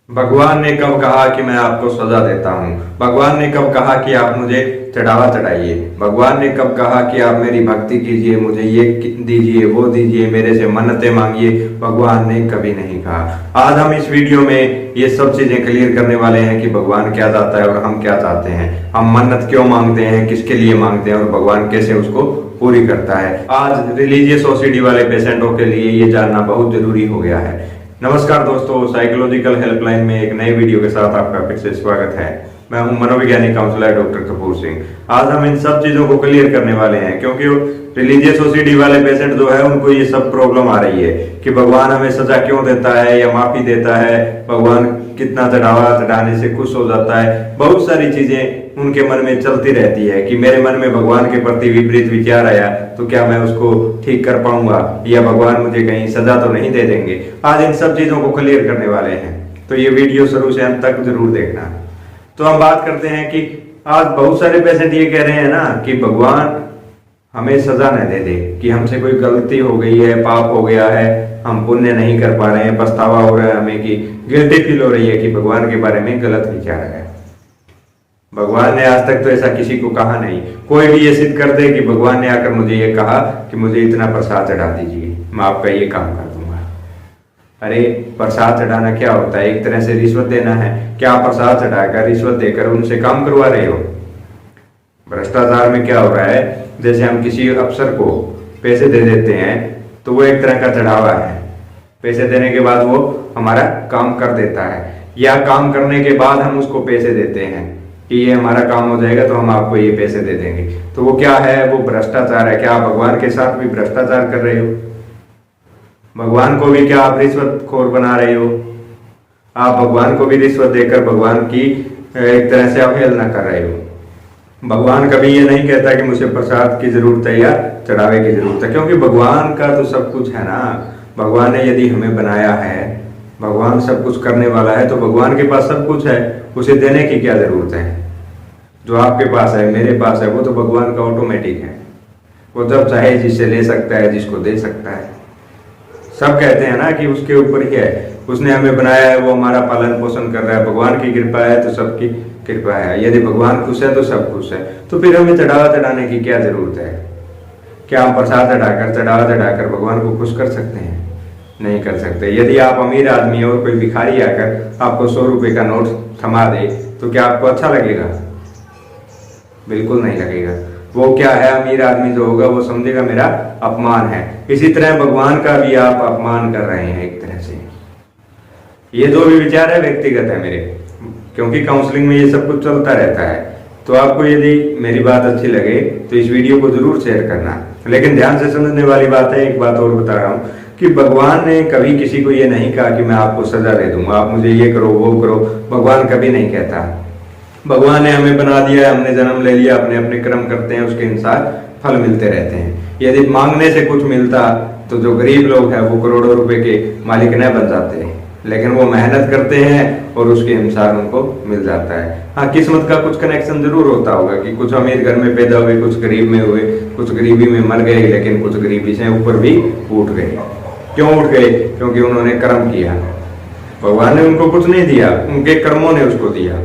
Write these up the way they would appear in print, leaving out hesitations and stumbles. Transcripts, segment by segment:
भगवान ने कब कहा कि मैं आपको सजा देता हूँ? भगवान ने कब कहा कि आप मुझे चढ़ावा चढ़ाइए? भगवान ने कब कहा कि आप मेरी भक्ति कीजिए, मुझे ये दीजिए, वो दीजिए, मेरे से मन्नतें मांगिए? भगवान ने कभी नहीं कहा। आज हम इस वीडियो में ये सब चीजें क्लियर करने वाले हैं कि भगवान क्या चाहता है और हम क्या चाहते हैं, हम मन्नत क्यों मांगते हैं, किसके लिए मांगते हैं और भगवान कैसे उसको पूरी करता है। आज रिलीजियस ओसीडी वाले पेशेंटों के लिए ये जानना बहुत जरूरी हो गया है। नमस्कार दोस्तों, साइकोलॉजिकल हेल्पलाइन में एक नए वीडियो के साथ आपका फिर से स्वागत है। मैं हूं मनोवैज्ञानिक काउंसलर डॉक्टर कपूर सिंह। आज हम इन सब चीजों को क्लियर करने वाले हैं क्योंकि रिलीजियस ओसीडी वाले पेशेंट जो है उनको ये सब प्रॉब्लम आ रही है कि भगवान हमें सजा क्यों देता है या माफी देता है, भगवान कितना चढ़ावा चढ़ाने से खुश हो जाता है। बहुत सारी चीजें उनके मन में चलती रहती है कि मेरे मन में भगवान के प्रति विपरीत विचार आया तो क्या मैं उसको ठीक कर पाऊंगा या भगवान मुझे कहीं सजा तो नहीं दे देंगे। आज इन सब चीजों को क्लियर करने वाले हैं, तो ये वीडियो शुरू से अंत तक जरूर देखना। तो हम बात करते हैं कि आज बहुत सारे पेशेंट ये कह रहे हैं ना कि भगवान हमें सजा न दे दे, कि हमसे कोई गलती हो गई है, पाप हो गया है, हम पुण्य नहीं कर पा रहे हैं, पछतावा हो रहा है हमें, कि गिल्टी फील हो रही है कि भगवान के बारे में गलत विचार है। भगवान ने आज तक तो ऐसा किसी को कहा नहीं। कोई भी ये सिद्ध कर दे कि भगवान ने आकर मुझे ये कहा कि मुझे इतना प्रसाद चढ़ा दीजिए, मैं आपका ये काम कर दूंगा। अरे प्रसाद चढ़ाना क्या होता है? एक तरह से रिश्वत देना है। क्या आप प्रसाद चढ़ाकर रिश्वत देकर उनसे काम करवा रहे हो? भ्रष्टाचार में क्या हो रहा है, जैसे हम किसी अफसर को पैसे दे देते हैं तो वो एक तरह का चढ़ावा है। पैसे देने के बाद वो हमारा काम कर देता है, या काम करने के बाद हम उसको पैसे देते हैं कि ये हमारा काम हो जाएगा तो हम आपको ये पैसे दे देंगे। तो वो क्या है? वो भ्रष्टाचार है। क्या आप भगवान के साथ भी भ्रष्टाचार कर रहे हो? भगवान को भी क्या आप रिश्वतखोर बना रहे हो? आप भगवान को भी रिश्वत देकर भगवान की एक तरह से अवहेलना कर रहे हो। भगवान कभी ये नहीं कहता कि मुझे प्रसाद की जरूरत है या चढ़ावे की जरूरत है, क्योंकि भगवान का तो सब कुछ है ना। भगवान ने यदि हमें बनाया है, भगवान सब कुछ करने वाला है, तो भगवान के पास सब कुछ है, उसे देने की क्या जरूरत है? जो आपके पास है, मेरे पास है, वो तो भगवान का ऑटोमेटिक है। वो जब चाहे जिससे ले सकता है, जिसको दे सकता है। सब कहते हैं ना कि उसके ऊपर ही है, उसने हमें बनाया है, वो हमारा पालन पोषण कर रहा है। भगवान की कृपा है तो सबकी कृपा है। यदि भगवान खुश है तो सब खुश है, तो फिर हमें चढ़ावा चढ़ाने की क्या जरूरत है? क्या हम प्रसाद चढ़ाकर, चढ़ावा चढ़ाकर भगवान को खुश कर सकते हैं? नहीं कर सकते। यदि आप अमीर आदमी और कोई भिखारी आकर आपको 100 रुपए का नोट थमा दे तो क्या आपको अच्छा लगेगा? बिल्कुल नहीं लगेगा। वो क्या है, अमीर आदमी जो होगा वो समझेगा मेरा अपमान है। इसी तरह भगवान का भी आप अपमान कर रहे हैं एक तरह से। ये जो भी विचार है व्यक्तिगत है मेरे, क्योंकि काउंसलिंग में ये सब कुछ चलता रहता है। तो आपको यदि मेरी बात अच्छी लगे तो इस वीडियो को जरूर शेयर करना। लेकिन ध्यान से समझने वाली बात है, एक बात और बता रहा हूँ कि भगवान ने कभी किसी को ये नहीं कहा कि मैं आपको सजा दे दूंगा, आप मुझे ये करो वो करो। भगवान कभी नहीं कहता। भगवान ने हमें बना दिया है, हमने जन्म ले लिया, अपने अपने कर्म करते हैं, उसके अनुसार फल मिलते रहते हैं। यदि मांगने से कुछ मिलता तो जो गरीब लोग हैं वो करोड़ों रुपए के मालिक न बन जाते हैं, लेकिन वो मेहनत करते हैं और उसके अनुसार उनको मिल जाता है। हाँ, किस्मत का कुछ कनेक्शन जरूर होता होगा कि कुछ अमीर घर में पैदा हुए, कुछ गरीब में हुए, कुछ गरीबी में मर गए, लेकिन कुछ गरीबी से ऊपर भी उठ गए। क्यों उठ गए? क्योंकि उन्होंने कर्म किया। भगवान ने उनको कुछ नहीं दिया, उनके कर्मों ने उसको दिया।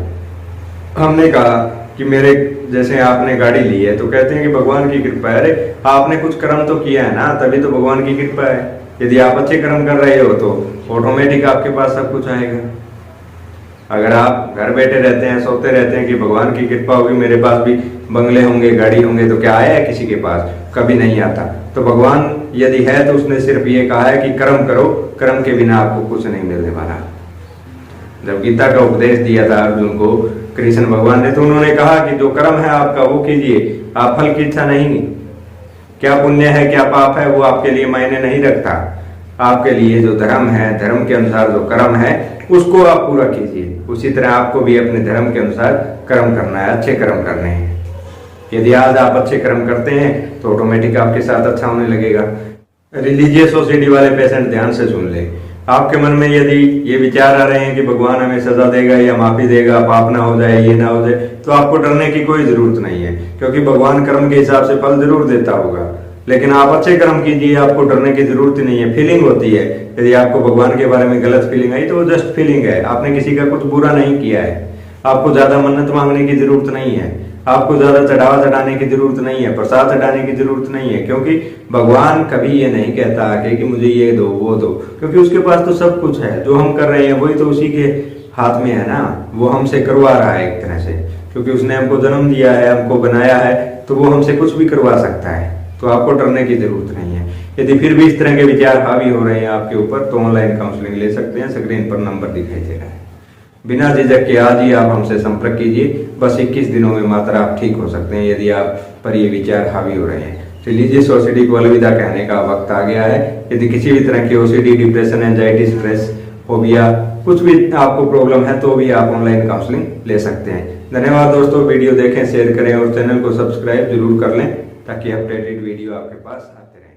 हमने कहा कि मेरे जैसे आपने गाड़ी ली है तो कहते हैं कि भगवान की कृपा है। अरे आपने कुछ कर्म तो किया है ना, तभी तो भगवान की कृपा है। यदि आप अच्छे कर्म कर रहे हो तो ऑटोमेटिक आपके पास सब कुछ आएगा। अगर आप घर बैठे रहते हैं, सोते रहते हैं कि भगवान की कृपा होगी, मेरे पास भी बंगले होंगे, गाड़ी होंगे, तो क्या आया है किसी के पास? कभी नहीं आता। तो भगवान यदि है तो उसने सिर्फ ये कहा है कि कर्म करो, कर्म के बिना आपको कुछ नहीं मिलने वाला। जब गीता का उपदेश दिया था अर्जुन को कृष्ण भगवान ने, तो उन्होंने कहा कि जो कर्म है आपका वो कीजिए, आप फल की इच्छा नहीं। क्या पुण्य है, क्या पाप है, वो आपके लिए मायने नहीं रखता। आपके लिए जो धर्म है, धर्म के अनुसार जो कर्म है उसको आप पूरा कीजिए। उसी तरह आपको भी अपने धर्म के अनुसार कर्म करना है, अच्छे कर्म करने हैं। यदि आज आप अच्छे कर्म करते हैं तो ऑटोमेटिक आपके साथ अच्छा होने लगेगा। रिलीजियस ओसीडी वाले पेशेंट ध्यान से सुन ले। आपके मन में यदि ये विचार आ रहे हैं कि भगवान हमें सजा देगा या माफी देगा, पाप ना हो जाए, ये ना हो जाए, तो आपको डरने की कोई जरूरत नहीं है, क्योंकि भगवान कर्म के हिसाब से फल जरूर देता होगा। लेकिन आप अच्छे कर्म कीजिए, आपको डरने की जरूरत नहीं है। फीलिंग होती है, यदि आपको भगवान के बारे में गलत फीलिंग आई तो वो जस्ट फीलिंग है, आपने किसी का कुछ बुरा नहीं किया है। आपको ज्यादा मन्नत मांगने की जरूरत नहीं है, आपको ज्यादा चढ़ावा चढ़ाने की जरूरत नहीं है, प्रसाद चढ़ाने की जरूरत नहीं है, क्योंकि भगवान कभी ये नहीं कहता आके कि मुझे ये दो वो दो, क्योंकि उसके पास तो सब कुछ है। जो हम कर रहे हैं वही तो उसी के हाथ में है ना, वो हमसे करवा रहा है एक तरह से, क्योंकि उसने हमको जन्म दिया है, हमको बनाया है, तो वो हमसे कुछ भी करवा सकता है। तो आपको डरने की जरूरत नहीं है। यदि फिर भी इस तरह के विचार हावी हो रहे हैं आपके ऊपर तो ऑनलाइन काउंसलिंग ले सकते हैं। स्क्रीन पर नंबर दिखाई दे रहा है, बिना झिझक के आज ही आप हमसे संपर्क कीजिए। बस 21 दिनों में मात्र आप ठीक हो सकते हैं यदि आप पर ये विचार हावी हो रहे हैं। तो लीजिए, ओसीडी को अलविदा कहने का वक्त आ गया है। यदि किसी भी तरह की OCD, depression, anxiety, stress, phobia, कुछ भी आपको प्रॉब्लम है तो भी आप ऑनलाइन काउंसलिंग ले सकते हैं। धन्यवाद दोस्तों, वीडियो देखें, शेयर करें और चैनल को सब्सक्राइब जरूर कर लें ताकि अपडेटेड वीडियो आपके पास आते रहें।